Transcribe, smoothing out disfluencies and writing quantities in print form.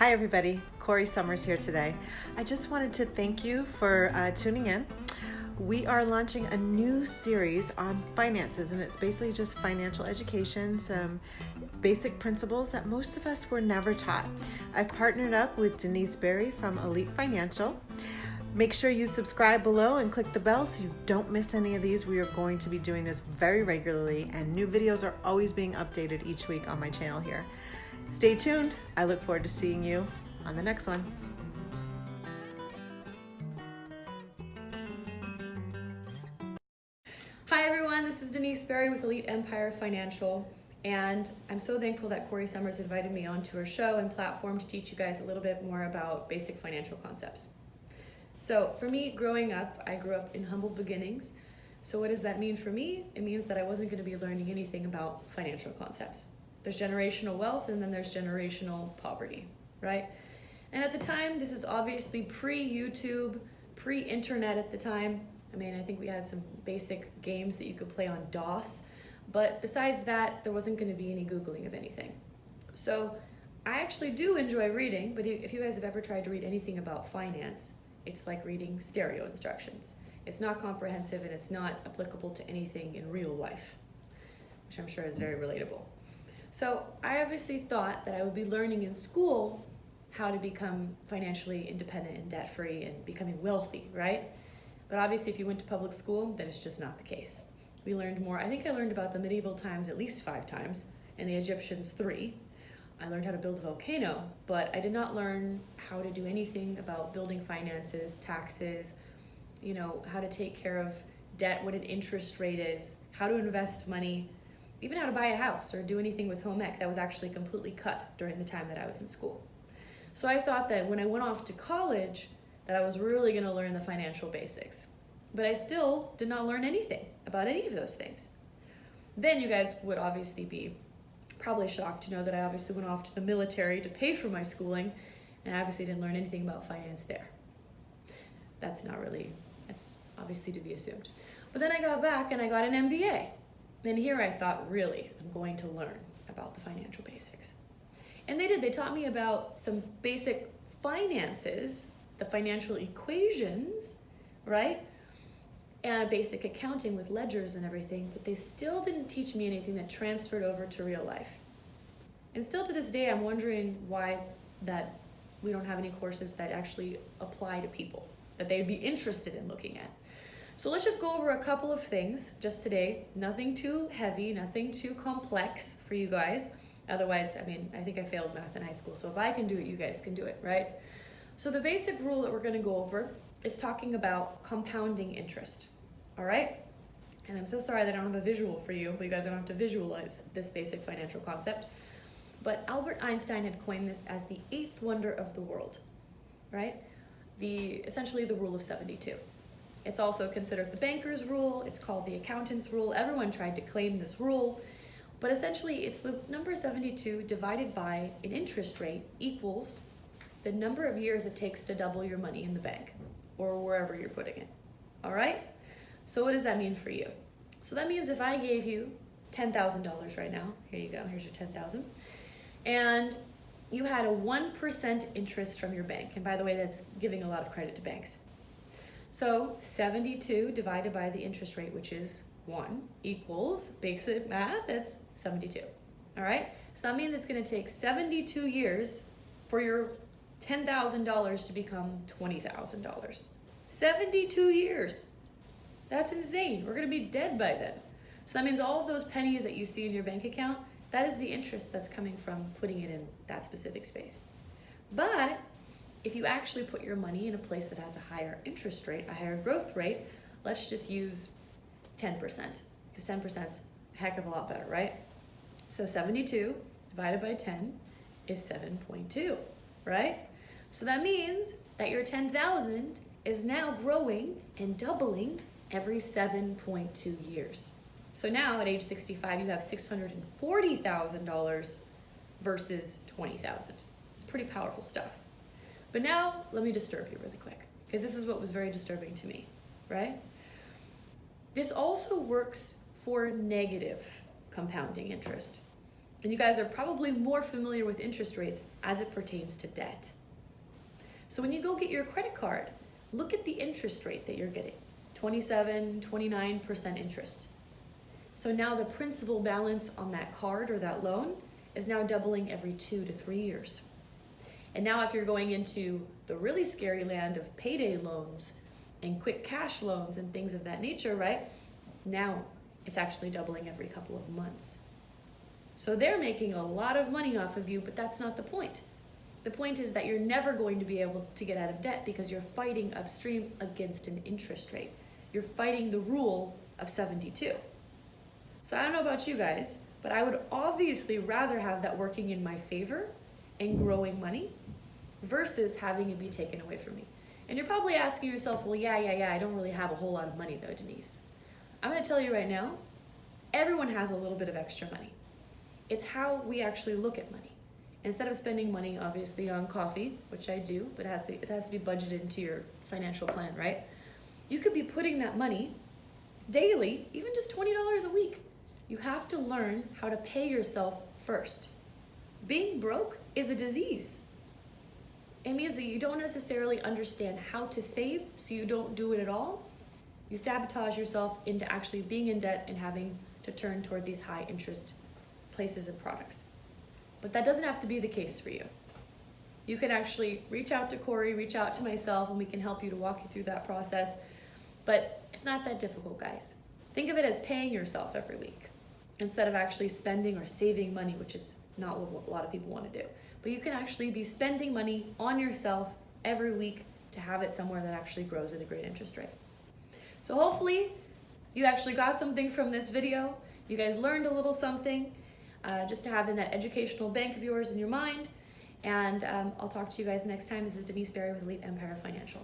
Hi everybody, Corrie Sommers here today. I just wanted to thank you for tuning in. We are launching a new series on finances, and it's basically just financial education, some basic principles that most of us were never taught. I've partnered up with Denise from Elite Financial. Make sure you subscribe below and click the bell so you don't miss any of these. We are going to be doing this very regularly, and new videos are always being updated each week on my channel here. Stay tuned. I look forward to seeing you on the next one. Hi everyone, this is Denise with Elite Empire Financial, and I'm so thankful that Corrie Sommers invited me onto her show and platform to teach you guys a little bit more about basic financial concepts. So for me, growing up, I grew up in humble beginnings. So what does that mean for me? It means that I wasn't going to be learning anything about financial concepts. There's generational wealth and then there's generational poverty, right? And at the time, this is obviously pre-YouTube, pre-internet at the time. I mean, I think we had some basic games that you could play on DOS, but besides that, there wasn't going to be any Googling of anything. So I actually do enjoy reading, but if you guys have ever tried to read anything about finance, it's like reading stereo instructions. It's not comprehensive and it's not applicable to anything in real life, which I'm sure is very relatable. So I obviously thought that I would be learning in school how to become financially independent and debt-free and becoming wealthy, right? But obviously if you went to public school, that is just not the case. We learned more. I think I learned about the medieval times at least 5 times and the Egyptians 3. I learned how to build a volcano, but I did not learn how to do anything about building finances, taxes, how to take care of debt, what an interest rate is, how to invest money, even how to buy a house or do anything with home ec. That was actually completely cut during the time that I was in school. So I thought that when I went off to college that I was really going to learn the financial basics. But I still did not learn anything about any of those things. Then you guys would obviously be probably shocked to know that I obviously went off to the military to pay for my schooling, and I obviously didn't learn anything about finance there. That's obviously to be assumed. But then I got back and I got an MBA. Then here I thought, really, I'm going to learn about the financial basics. And they did. They taught me about some basic finances, the financial equations, right? And basic accounting with ledgers and everything, but they still didn't teach me anything that transferred over to real life. And still to this day, I'm wondering why that we don't have any courses that actually apply to people, that they'd be interested in looking at. So let's just go over a couple of things just today. Nothing too heavy, nothing too complex for you guys. Otherwise, I think I failed math in high school. So if I can do it, you guys can do it, right? So the basic rule that we're going to go over is talking about compounding interest, all right? And I'm so sorry that I don't have a visual for you, but you guys don't have to visualize this basic financial concept. But Albert Einstein had coined this as the 8th wonder of the world, right? Essentially the rule of 72. It's also considered the banker's rule. It's called the accountant's rule. Everyone tried to claim this rule, but essentially it's the number 72 divided by an interest rate equals the number of years it takes to double your money in the bank or wherever you're putting it, all right? So what does that mean for you? So that means if I gave you $10,000 right now, here you go, here's your $10,000, and you had a 1% interest from your bank, and by the way, that's giving a lot of credit to banks. So 72 divided by the interest rate, which is 1, equals basic math, that's 72, all right? So that means it's gonna take 72 years for your $10,000 to become $20,000. 72 years. That's insane. We're gonna be dead by then. So that means all of those pennies that you see in your bank account, that is the interest that's coming from putting it in that specific space. But if you actually put your money in a place that has a higher interest rate, a higher growth rate, let's just use 10%, because 10% is a heck of a lot better, right? So 72 divided by 10 is 7.2, right? So that means that your 10,000 is now growing and doubling every 7.2 years. So now at age 65, you have $640,000 versus $20,000. It's pretty powerful stuff. But now, let me disturb you really quick, because this is what was very disturbing to me, right? This also works for negative compounding interest. And you guys are probably more familiar with interest rates as it pertains to debt. So when you go get your credit card, look at the interest rate that you're getting, 27, 29% interest. So now the principal balance on that card or that loan is now doubling every 2 to 3 years. And now if you're going into the really scary land of payday loans and quick cash loans and things of that nature, right? Now it's actually doubling every couple of months. So they're making a lot of money off of you, but that's not the point. The point is that you're never going to be able to get out of debt because you're fighting upstream against an interest rate. You're fighting the rule of 72. So I don't know about you guys, but I would obviously rather have that working in my favor and growing money versus having it be taken away from me. And you're probably asking yourself, well, yeah, I don't really have a whole lot of money though, Denise. I'm gonna tell you right now, everyone has a little bit of extra money. It's how we actually look at money. Instead of spending money, obviously, on coffee, which I do, but it has to be budgeted into your financial plan, right? You could be putting that money daily, even just $20 a week. You have to learn how to pay yourself first. Being broke is a disease. It means that you don't necessarily understand how to save, so you don't do it at all. You sabotage yourself into actually being in debt and having to turn toward these high interest places and products. But that doesn't have to be the case for you. You can actually reach out to Corrie, reach out to myself, and we can help you to walk you through that process. But it's not that difficult, guys. Think of it as paying yourself every week instead of actually spending or saving money, which is not what a lot of people want to do. But you can actually be spending money on yourself every week to have it somewhere that actually grows at a great interest rate. So hopefully you actually got something from this video. You guys learned a little something. Just to have in that educational bank of yours in your mind. And I'll talk to you guys next time. This is Denise Berry with Elite Empire Financial.